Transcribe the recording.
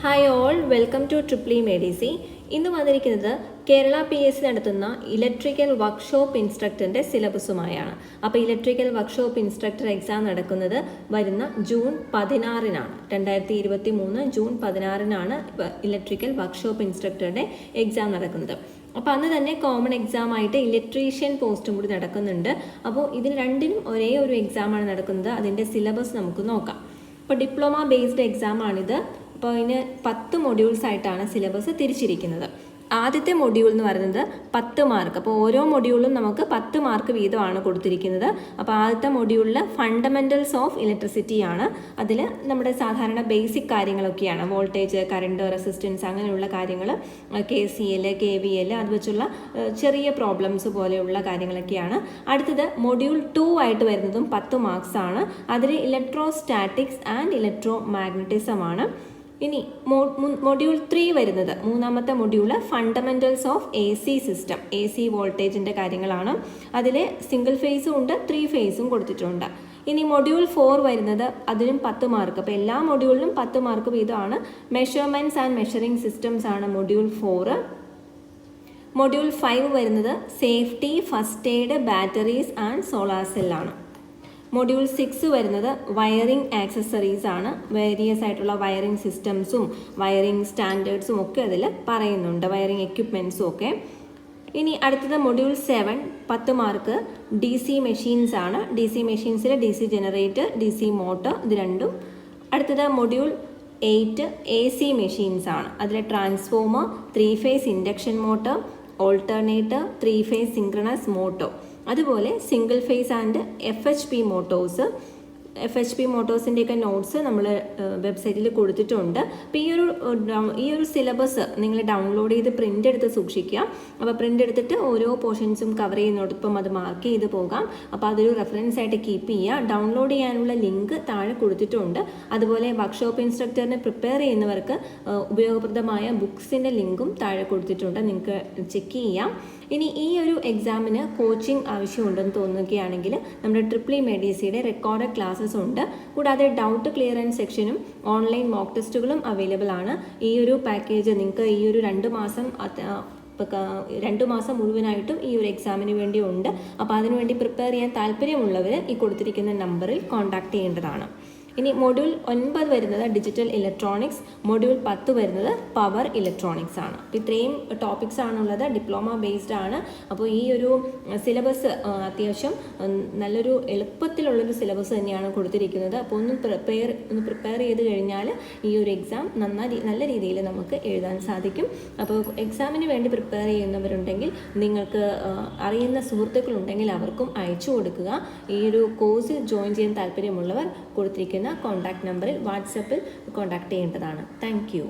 Hi all, welcome to Triple Medicine. ഇന്ന് വന്നിരിക്കുന്നത് Kerala PSC നടത്തുന്ന ഇലക്ട്രിക്കൽ വർക്ക്ഷോപ്പ് ഇൻസ്ട്രക്ടറിൻ്റെ സിലബസുമായാണ്. അപ്പോൾ ഇലക്ട്രിക്കൽ വർക്ക്ഷോപ്പ് ഇൻസ്ട്രക്ടർ എക്സാം നടക്കുന്നത് വരുന്ന ജൂൺ 16-നാണ്. 2023 ജൂൺ 16-നാണ് ഇലക്ട്രിക്കൽ വർക്ക്ഷോപ്പ് ഇൻസ്ട്രക്ടറുടെ എക്സാം നടക്കുന്നത്. അപ്പോൾ അന്ന് തന്നെ കോമൺ എക്സാം ആയിട്ട് ഇലക്ട്രീഷ്യൻ പോസ്റ്റും കൂടി നടക്കുന്നുണ്ട്. അപ്പോൾ ഇതിന് രണ്ടിനും ഒരേ ഒരു എക്സാമാണ് നടക്കുന്നത്. അതിൻ്റെ സിലബസ് നമുക്ക് നോക്കാം. ഇപ്പോൾ ഡിപ്ലോമ ബേസ്ഡ് എക്സാം ആണിത്. അപ്പോൾ ഇതിന് 10 മൊഡ്യൂൾസ് ആയിട്ടാണ് സിലബസ് തിരിച്ചിരിക്കുന്നത്. ആദ്യത്തെ മൊഡ്യൂൾ എന്ന് പറയുന്നത് 10 മാർക്ക്. അപ്പോൾ ഓരോ മൊഡ്യൂളും നമുക്ക് 10 മാർക്ക് വീതമാണ് കൊടുത്തിരിക്കുന്നത്. അപ്പോൾ ആദ്യത്തെ മൊഡ്യൂളിൽ ഫണ്ടമെൻറ്റൽസ് ഓഫ് ഇലക്ട്രിസിറ്റി ആണ്. അതിൽ നമ്മുടെ സാധാരണ ബേസിക് കാര്യങ്ങളൊക്കെയാണ്. വോൾട്ടേജ്, കറണ്ട്, റെസിസ്റ്റൻസ് അങ്ങനെയുള്ള കാര്യങ്ങൾ, KCL, KVL അത് വെച്ചുള്ള ചെറിയ പ്രോബ്ലംസ് പോലെയുള്ള കാര്യങ്ങളൊക്കെയാണ്. അടുത്തത് മൊഡ്യൂൾ 2 ആയിട്ട് വരുന്നതും 10 മാർക്സ് ആണ്. അതിൽ ഇലക്ട്രോസ്റ്റാറ്റിക്സ് ആൻഡ് ഇലക്ട്രോ മാഗ്നറ്റിസം ആണ്. ഇനി മൊഡ്യൂൾ 3 വരുന്നത് മൂന്നാമത്തെ module fundamentals of AC system, AC വോൾട്ടേജിൻ്റെ കാര്യങ്ങളാണ്. അതിൽ സിംഗിൾ ഫേസും ഉണ്ട്, 3 ഫേസും കൊടുത്തിട്ടുണ്ട്. ഇനി മൊഡ്യൂൾ 4 വരുന്നത് അതിനും 10 മാർക്ക്. അപ്പോൾ എല്ലാ മൊഡ്യൂളിലും 10 മാർക്ക് വീതമാണ്. മെഷർമെൻറ്റ്സ് ആൻഡ് മെഷറിംഗ് സിസ്റ്റംസ് ആണ് മൊഡ്യൂൾ 4. മൊഡ്യൂൾ 5 വരുന്നത് safety, first aid, batteries and solar സെല്ലാണ്. മൊഡ്യൂൾ 6 വരുന്നത് വയറിംഗ് ആക്സസറീസ് ആണ്. വേരിയസ് ആയിട്ടുള്ള വയറിംഗ് സിസ്റ്റംസും വയറിംഗ് സ്റ്റാൻഡേർഡ്സും ഒക്കെ അതിൽ പറയുന്നുണ്ട്, വയറിംഗ് എക്യുപ്മെൻറ്റ്സും ഒക്കെ. ഇനി അടുത്തത് മൊഡ്യൂൾ 7 10 മാർക്ക് DC മെഷീൻസ് ആണ്. DC മെഷീൻസിൽ DC ജനറേറ്റർ, DC മോട്ടർ ഇത് രണ്ടും. അടുത്തത് മൊഡ്യൂൾ 8 AC മെഷീൻസ് ആണ്. അതിൽ transformer, 3 phase induction motor, alternator, 3 phase synchronous motor, അതുപോലെ single phase and FHP motors. FHP മോട്ടോഴ്സിൻ്റെയൊക്കെ നോട്ട്സ് നമ്മൾ വെബ്സൈറ്റിൽ കൊടുത്തിട്ടുണ്ട്. അപ്പോൾ ഈ ഒരു സിലബസ് നിങ്ങൾ ഡൗൺലോഡ് ചെയ്ത് പ്രിൻ്റ് എടുത്ത് സൂക്ഷിക്കുക. അപ്പോൾ പ്രിൻ്റ് എടുത്തിട്ട് ഓരോ പോർഷൻസും കവർ ചെയ്യുന്നതോടൊപ്പം അത് മാർക്ക് ചെയ്ത് പോകാം. അപ്പോൾ അതൊരു റെഫറൻസ് ആയിട്ട് കീപ്പ് ചെയ്യുക. ഡൗൺലോഡ് ചെയ്യാനുള്ള ലിങ്ക് താഴെ കൊടുത്തിട്ടുണ്ട്. അതുപോലെ വർക്ക്ഷോപ്പ് ഇൻസ്ട്രക്ടറിനെ പ്രിപ്പയർ ചെയ്യുന്നവർക്ക് ഉപയോഗപ്രദമായ ബുക്സിൻ്റെ ലിങ്കും താഴെ കൊടുത്തിട്ടുണ്ട്, നിങ്ങൾക്ക് ചെക്ക് ചെയ്യാം. ഇനി ഈ ഒരു എക്സാമിന് കോച്ചിങ് ആവശ്യമുണ്ടെന്ന് തോന്നുകയാണെങ്കിൽ നമ്മുടെ ട്രിപ്പിൾ മെഡിസിയുടെ റെക്കോർഡഡ് ക്ലാസ്സസ് ഉണ്ട്. കൂടാതെ ഡൗട്ട് ക്ലിയറൻസ് സെക്ഷനും ഓൺലൈൻ മോക്ക് ടെസ്റ്റുകളും അവൈലബിൾ ആണ്. ഈ ഒരു പാക്കേജ് നിങ്ങൾക്ക് ഈ ഒരു 2 മാസം മുഴുവനായിട്ടും ഈ ഒരു എക്സാമിന് വേണ്ടി ഉണ്ട്. അപ്പോൾ അതിനുവേണ്ടി പ്രിപ്പയർ ചെയ്യാൻ താല്പര്യമുള്ളവർ ഈ കൊടുത്തിരിക്കുന്ന നമ്പറിൽ കോൺടാക്ട് ചെയ്യേണ്ടതാണ്. ഇനി മൊഡ്യൂൾ 9 വരുന്നത് ഡിജിറ്റൽ ഇലക്ട്രോണിക്സ്, മൊഡ്യൂൾ 10 വരുന്നത് പവർ ഇലക്ട്രോണിക്സ് ആണ്. അപ്പോൾ ഇത്രയും ടോപ്പിക്സ് ആണുള്ളത്, ഡിപ്ലോമ ബേസ്ഡ് ആണ്. അപ്പോൾ ഈ ഒരു സിലബസ് അത്യാവശ്യം നല്ലൊരു എളുപ്പത്തിലുള്ളൊരു സിലബസ് തന്നെയാണ് കൊടുത്തിരിക്കുന്നത്. അപ്പോൾ ഒന്ന് പ്രിപ്പയർ ചെയ്ത് കഴിഞ്ഞാൽ ഈ ഒരു എക്സാം നല്ല രീതിയിൽ നമുക്ക് എഴുതാൻ സാധിക്കും. അപ്പോൾ എക്സാമിന് വേണ്ടി പ്രിപ്പയർ ചെയ്യുന്നവരുണ്ടെങ്കിൽ നിങ്ങൾക്ക് അറിയുന്ന സുഹൃത്തുക്കളുണ്ടെങ്കിൽ അവർക്കും അയച്ചു കൊടുക്കുക. ഈ ഒരു കോഴ്സിൽ ജോയിൻ ചെയ്യാൻ താല്പര്യമുള്ളവർ കൊടുത്തിരിക്കുന്ന കോൺടാക്ട് നമ്പറിൽ വാട്സപ്പിൽ കോൺടാക്ട് ചെയ്യേണ്ടതാണ്. Thank you.